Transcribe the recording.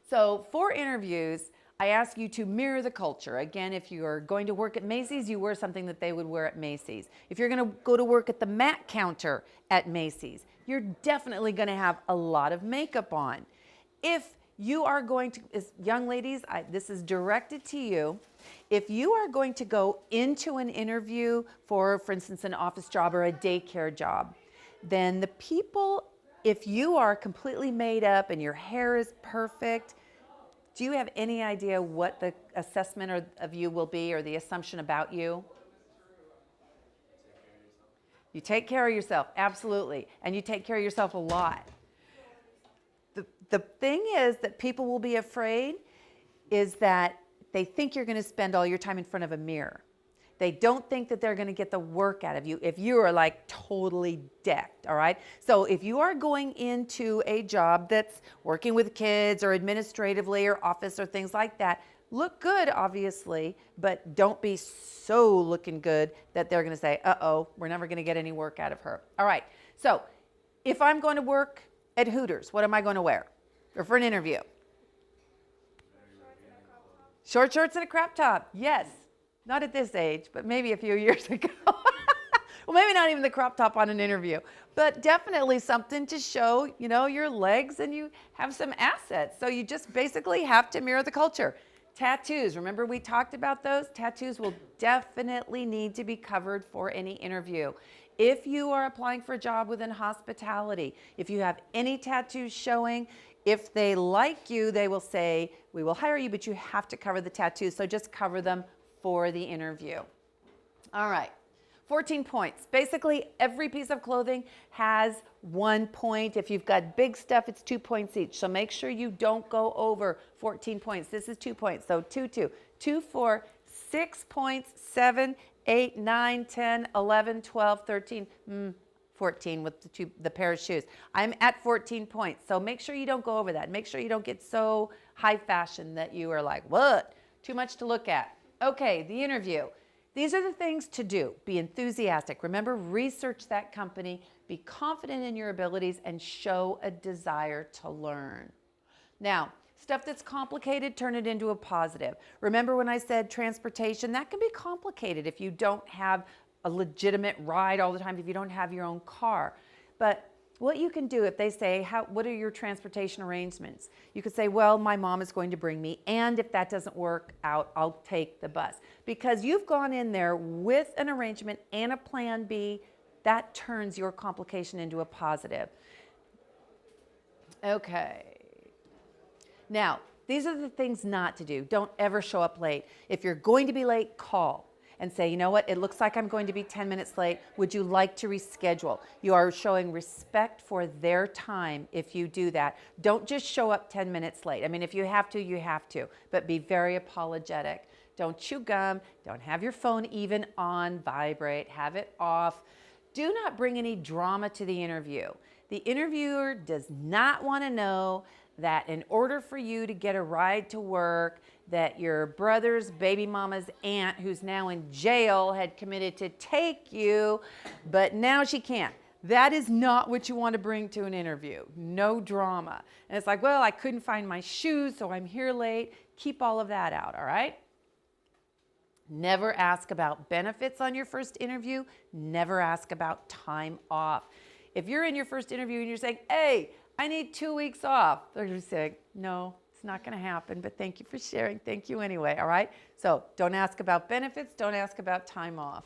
So for interviews, I ask you to mirror the culture. Again, if you're going to work at Macy's, you wear something that they would wear at Macy's. If you're going to go to work at the mat counter at Macy's, you're definitely going to have a lot of makeup on. If you are going to, as young ladies, this is directed to you. If you are going to go into an interview for instance, an office job or a daycare job, then the people, if you are completely made up and your hair is perfect, do you have any idea what the assessment of you will be, or the assumption about you? You take care of yourself, absolutely. And you take care of yourself a lot. The thing is that people will be afraid is that they think you're going to spend all your time in front of a mirror. They don't think that they're going to get the work out of you if you are like totally decked, all right? So if you are going into a job that's working with kids or administratively or office or things like that, look good, obviously, but don't be so looking good that they're going to say, uh-oh, we're never going to get any work out of her. All right, so if I'm going to work at Hooters, what am I going to wear? Or for an interview? Short shorts and a crop top, yes. Not at this age, but maybe a few years ago. Well, maybe not even the crop top on an interview, but definitely something to show, you know, your legs and you have some assets. So you just basically have to mirror the culture. Tattoos, remember we talked about those? Tattoos will definitely need to be covered for any interview. If you are applying for a job within hospitality, if you have any tattoos showing, if they like you, they will say, we will hire you, but you have to cover the tattoos. So just cover them for the interview. All right, 14 points. Basically, every piece of clothing has 1 point. If you've got big stuff, it's 2 points each. So make sure you don't go over 14 points. This is 2 points. So 2, 2, 2, 4, 6 points, 7, 8, 9, 10, 11, 12, 13, 14 with the pair of shoes. I'm at 14 points. So make sure you don't go over that. Make sure you don't get so high fashion that you are like, what? Too much to look at. Okay, the interview. These are the things to do. Be enthusiastic. Remember, research that company. Be confident in your abilities and show a desire to learn. Now, stuff that's complicated, turn it into a positive. Remember when I said transportation? That can be complicated if you don't have a legitimate ride all the time, if you don't have your own car. But what you can do if they say, what are your transportation arrangements? You could say, well, my mom is going to bring me, and if that doesn't work out, I'll take the bus. Because you've gone in there with an arrangement and a plan B, that turns your complication into a positive. Okay. Now, these are the things not to do. Don't ever show up late. If you're going to be late, call and say, you know what, it looks like I'm going to be 10 minutes late. Would you like to reschedule? You are showing respect for their time if you do that. Don't just show up 10 minutes late. I mean, if you have to, you have to, but be very apologetic. Don't chew gum. Don't have your phone even on vibrate. Have it off. Do not bring any drama to the interview. The interviewer does not want to know that in order for you to get a ride to work, that your brother's baby mama's aunt, who's now in jail, had committed to take you, but now she can't. That is not what you want to bring to an interview. No drama. And it's like, well, I couldn't find my shoes, so I'm here late. Keep all of that out, all right? Never ask about benefits on your first interview. Never ask about time off. If you're in your first interview and you're saying, hey, I need 2 weeks off, they're just saying, no, it's not going to happen, but thank you for sharing. Thank you anyway, all right? So don't ask about benefits. Don't ask about time off.